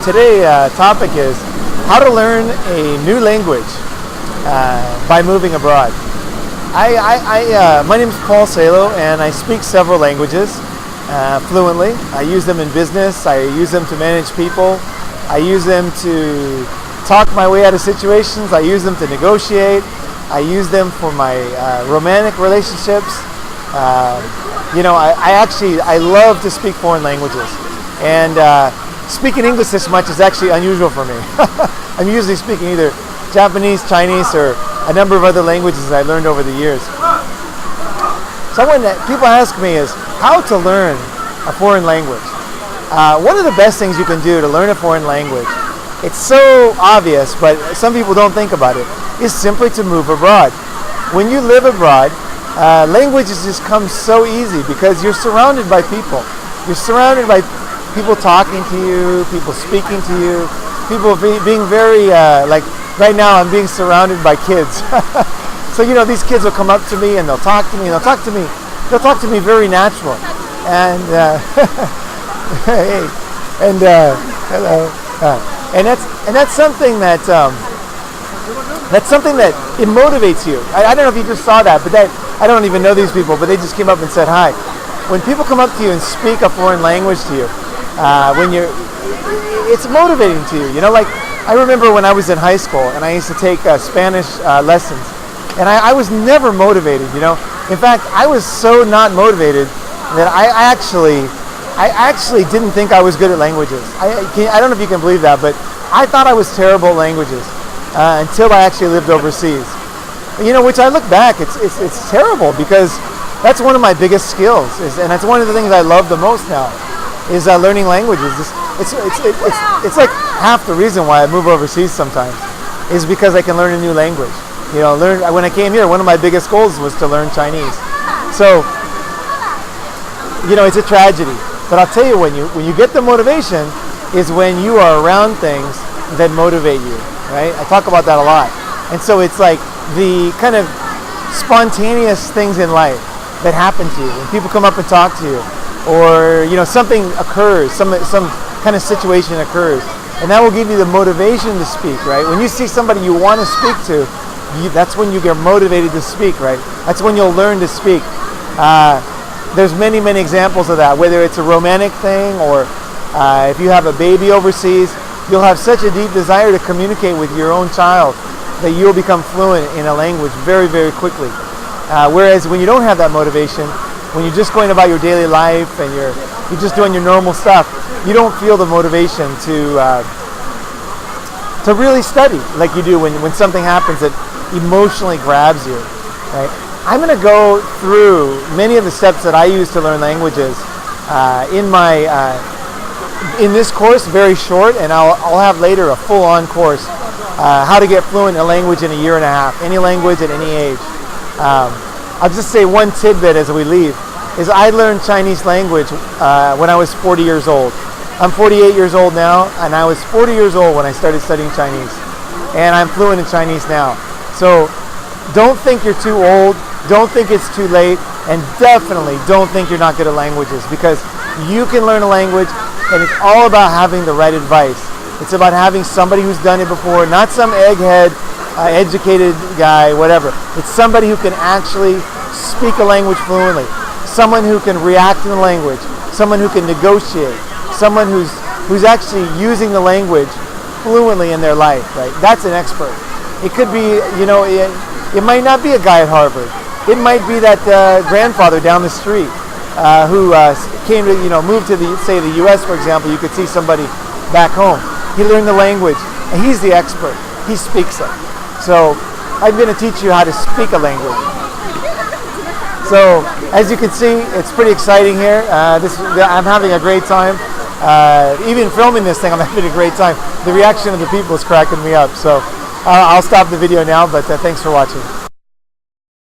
Today topic is how to learn a new language by moving abroad. My name is Paul Salo, and I speak several languages fluently. I use them in business. I use them to manage people. I use them to talk my way out of situations. I use them to negotiate. I use them for my romantic relationships. I love to speak foreign languages, and speaking English this much is actually unusual for me. I'm usually speaking either Japanese, Chinese, or a number of other languages I learned over the years. Someone that people ask me is how to learn a foreign language. One of the best things you can do to learn a foreign language, it's so obvious, but some people don't think about it, is simply to move abroad. When you live abroad, languages just come so easy because you're surrounded by people. You're surrounded by people talking to you, people speaking to you, people being very, like right now I'm being surrounded by kids. So, these kids will come up to me and they'll talk to me, they'll talk to me very natural. And, hey, and, hello. And that's something that, it motivates you. I don't know if you just saw that, but I don't even know these people, but they just came up and said hi. When people come up to you and speak a foreign language to you, it's motivating to you. Like I remember when I was in high school and I used to take Spanish lessons, and I was never motivated. In fact, I was so not motivated that I actually didn't think I was good at languages. I don't know if you can believe that, but I thought I was terrible at languages until I actually lived overseas. Which I look back, it's terrible because that's one of my biggest skills, and that's one of the things I love the most now, is learning languages. It's like half the reason why I move overseas sometimes is because I can learn a new language. When I came here, one of my biggest goals was to learn Chinese. So, it's a tragedy. But I'll tell you, when you get the motivation is when you are around things that motivate you, right? I talk about that a lot. And so it's like the kind of spontaneous things in life that happen to you. When people come up and talk to you, or something occurs, some kind of situation occurs, and that will give you the motivation to speak, right? When you see somebody you want to speak to, that's when you get motivated to speak, right? That's when you'll learn to speak. There's many examples of that, whether it's a romantic thing or if you have a baby overseas, you'll have such a deep desire to communicate with your own child that you'll become fluent in a language very quickly. Whereas when you don't have that motivation, when you're just going about your daily life and you're just doing your normal stuff, you don't feel the motivation to really study like you do when something happens that emotionally grabs you, right? I'm going to go through many of the steps that I use to learn languages in this course, very short, and I'll have later a full-on course, how to get fluent in a language in a year and a half, any language at any age. I'll just say one tidbit as we leave, is I learned Chinese language when I was 40 years old. I'm 48 years old now, and I was 40 years old when I started studying Chinese. And I'm fluent in Chinese now. So don't think you're too old, don't think it's too late, and definitely don't think you're not good at languages, because you can learn a language, and it's all about having the right advice. It's about having somebody who's done it before, not some egghead, educated guy, whatever. It's somebody who can actually speak a language fluently, someone who can react to the language, someone who can negotiate, someone who's actually using the language fluently in their life, right? That's an expert. It could be, it might not be a guy at Harvard. It might be that grandfather down the street who came to, moved to the U.S., for example. You could see somebody back home. He learned the language, and he's the expert. He speaks it. So I'm going to teach you how to speak a language. So as you can see, it's pretty exciting here. I'm having a great time. Even filming this thing, I'm having a great time. The reaction of the people is cracking me up. So I'll stop the video now, but thanks for watching.